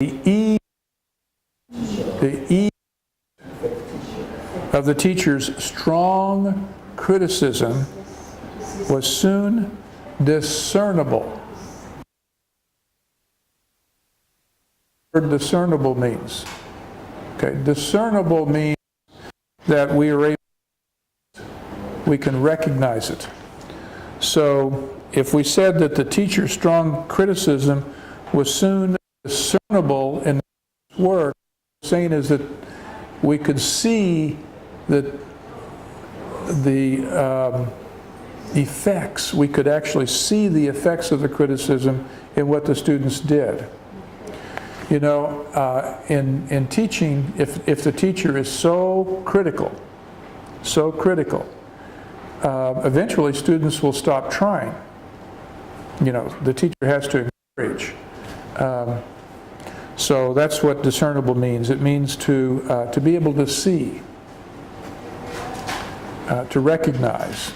the E of the teacher's strong criticism was soon discernible. What discernible means? Okay, discernible means that we can recognize it. So if we said that the teacher's strong criticism was soon discernible in this work, what we're saying is that we could see that the effects, we could actually see the effects of the criticism in what the students did. You know, in teaching, if the teacher is so critical, eventually students will stop trying. You know, the teacher has to encourage. So that's what discernible means. It means to be able to see, to recognize.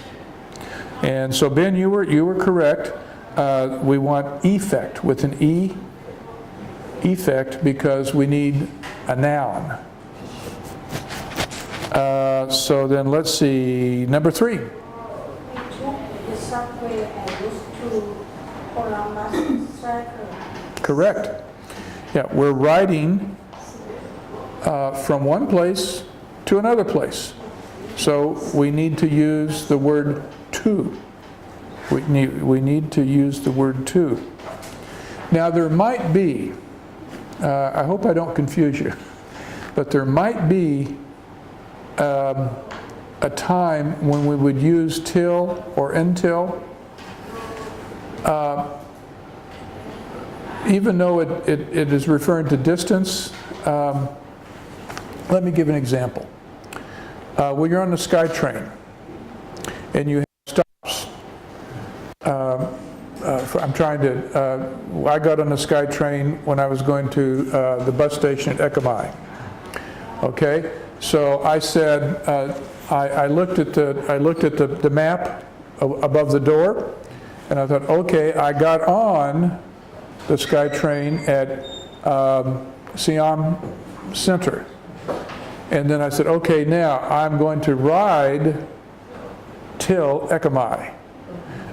And so Ben, you were correct. We want effect with an E. Effect because we need a noun. So then let's see, number 3. We took the subway and used to Columbus Circle. Correct. Yeah, we're riding from one place to another place. So we need to use the word to. We need to use the word to. Now there might be, I hope I don't confuse you, but there might be a time when we would use till or until, even though it is referring to distance. Let me give an example. When you're on the SkyTrain and you have stops, I'm trying to, I got on the SkyTrain when I was going to the bus station at Ekamai. Okay, so I said, I looked at the map above the door, and I thought, okay, I got on the SkyTrain at Siam Center. And then I said, okay, now I'm going to ride till Ekamai,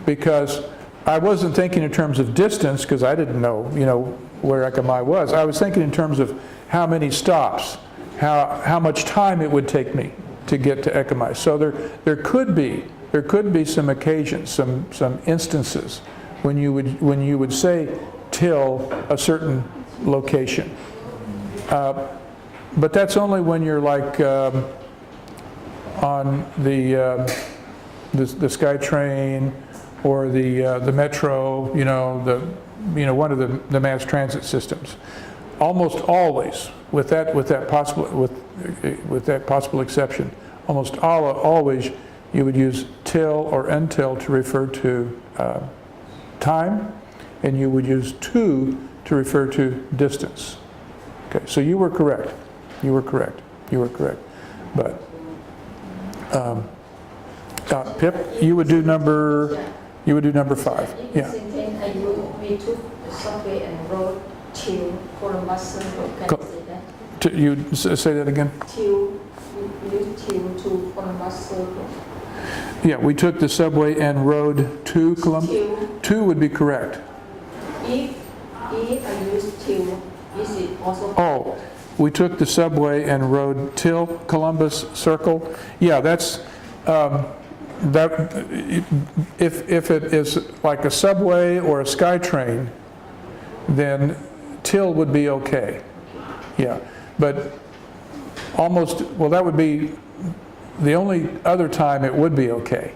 because I wasn't thinking in terms of distance, because I didn't know, you know, where Ekamai was. I was thinking in terms of how many stops, how much time it would take me to get to Ekamai. So there could be some occasions, some instances when you would say till a certain location. But that's only when you're like on the SkyTrain or the metro, you know, one of the mass transit systems. Almost always, with that possible exception, almost always you would use till or until to refer to time, and you would use to refer to distance. Okay, so you were correct. You were correct. But Pip, you would do number 5. Yeah. We took the subway and rode till Columbus Circle. Can you say that? You say that again? Till to Columbus Circle. Yeah, we took the subway and rode to Columbus. To would be correct. If I use till, is it also? Oh, we took the subway and rode till Columbus Circle. Yeah, that's that. If it is like a subway or a SkyTrain, then till would be okay. Yeah, but almost, well, that would be the only other time it would be okay.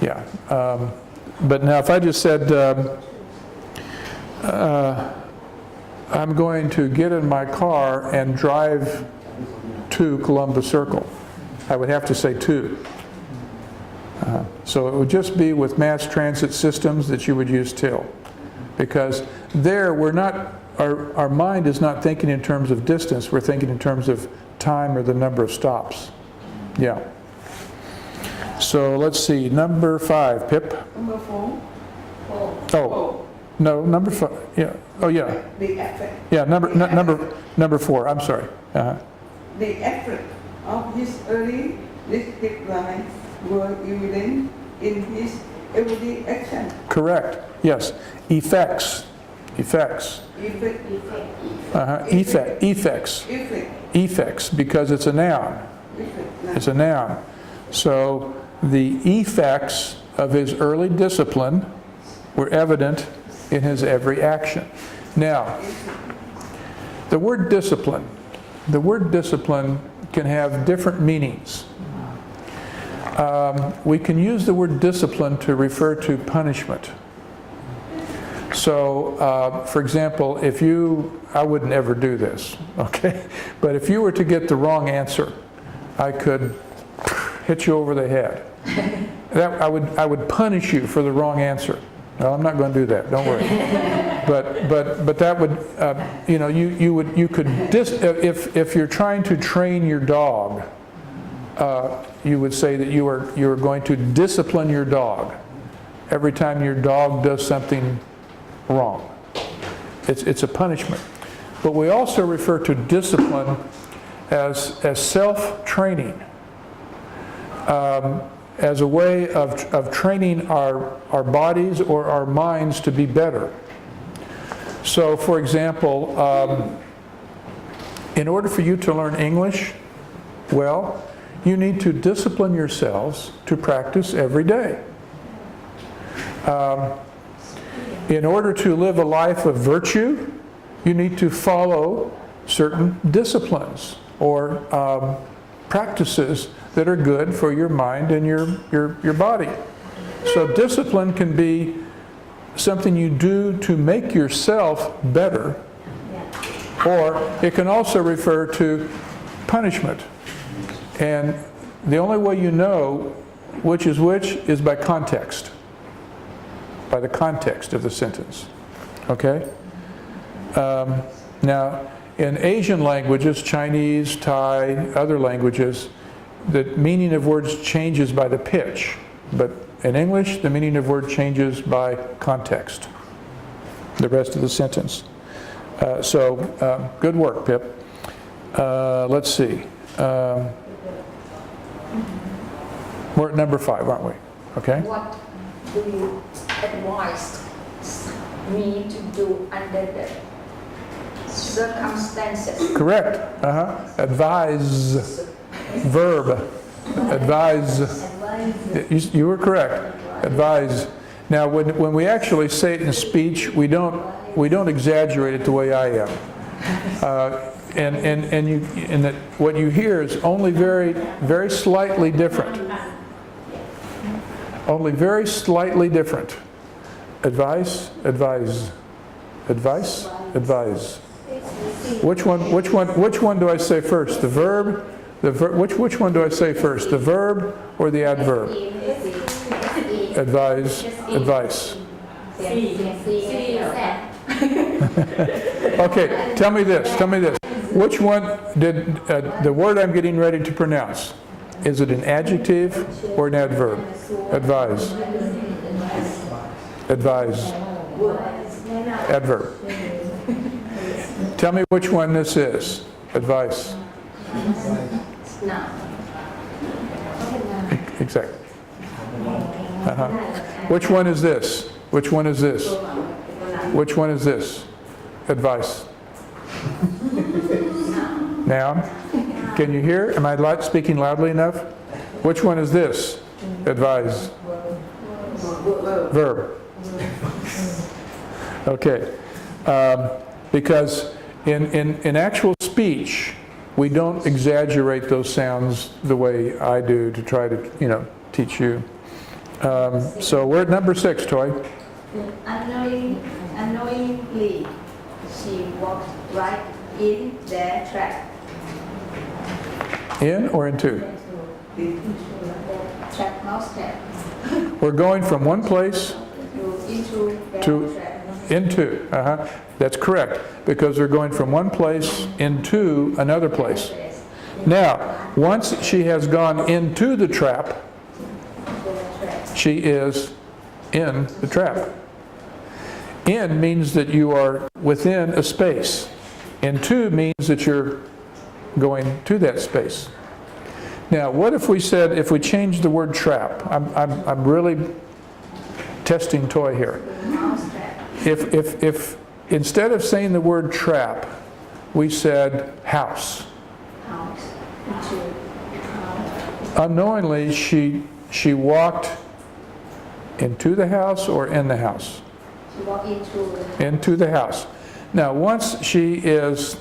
Yeah, but now if I just said I'm going to get in my car and drive to Columbus Circle, I would have to say to. So it would just be with mass transit systems that you would use till, because there we're not, our mind is not thinking in terms of distance, we're thinking in terms of time or the number of stops. Yeah. So let's see, number 5, Pip. Number 4. Oh, No, number 5. Yeah. Oh, yeah. The effect. Yeah, number 4. I'm sorry. The effect of his early listed life were evident in his everyday action. Correct. Yes. Effects. Effects. Effects, because it's a noun. It's a noun. So the effects of his early discipline were evident in his every action. Now, the word discipline can have different meanings. We can use the word discipline to refer to punishment. So, for example, I wouldn't ever do this, okay? But if you were to get the wrong answer, I could hit you over the head. I would punish you for the wrong answer. No, I'm not going to do that. Don't worry. But that would, you could if you're trying to train your dog, you would say that you are going to discipline your dog every time your dog does something wrong. It's a punishment. But we also refer to discipline as self-training, as a way of training our bodies or our minds to be better. So, for example, in order for you to learn English, well, you need to discipline yourselves to practice every day. In order to live a life of virtue, you need to follow certain disciplines or practices that are good for your mind and your body. So discipline can be something you do to make yourself better, or it can also refer to punishment. And the only way you know which is by context, by the context of the sentence. Okay? Now, in Asian languages, Chinese, Thai, other languages, the meaning of words changes by the pitch. But in English, the meaning of word changes by context, the rest of the sentence. So, good work, Pip. Let's see. We're at number 5, aren't we? Okay. What do you advise me to do under the circumstances? Correct. Advise. Verb. Advise. You were correct. Advise. Now, when we actually say it in speech, we don't exaggerate it the way I am. And that what you hear is only very, very slightly different. Only very slightly different. Advice, advise. Advice, advise. Which one do I say first? The verb? Which one do I say first? The verb or the adverb? Advise, advice. Okay, tell me this. Which one did the word I'm getting ready to pronounce? Is it an adjective or an adverb? Advise. Advise. Adverb. Tell me which one this is. Advice. Exactly. Which one is this? Which one is this? Which one is this? Advice. Noun. Can you hear? Am I speaking loudly enough? Which one is this? Advise. Verb. Okay. Because in actual speech, we don't exaggerate those sounds the way I do to try to, teach you. So we're at number 6, Toy. Unknowingly, she walked right in their trap. In or into? Trap, mouse trap. We're going from one place into. That's correct, because we're going from one place into another place. Now, once she has gone into the trap, she is in the trap. In means that you are within a space. Into means that you're going to that space. Now, what if we said, if we changed the word trap? I'm really testing toy here. If instead of saying the word trap, we said house. Unknowingly, she walked into the house or in the house? She walked Into the house. Now, once she is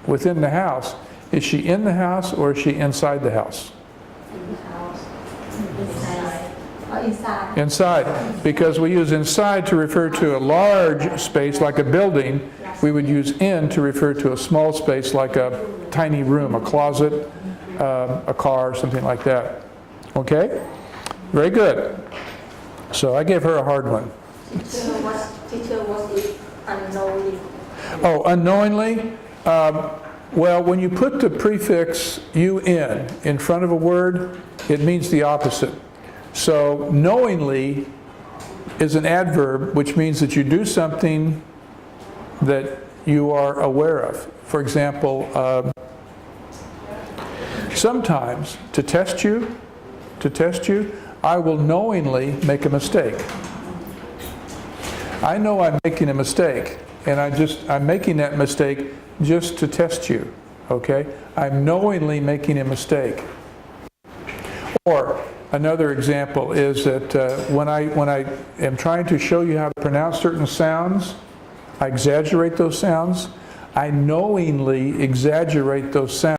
within the house, is she in the house or is she inside the house? Inside. Inside. Because we use inside to refer to a large space like a building. We would use in to refer to a small space like a tiny room, a closet, a car, something like that. Okay? Very good. So I gave her a hard one. Teacher was it unknowingly? Oh, unknowingly? Well, when you put the prefix un in front of a word, it means the opposite. So knowingly is an adverb, which means that you do something that you are aware of. For example, sometimes to test you, I will knowingly make a mistake. I know I'm making a mistake, and I'm making that mistake just to test you, okay? I'm knowingly making a mistake. Or another example is that when I am trying to show you how to pronounce certain sounds, I exaggerate those sounds. I knowingly exaggerate those sounds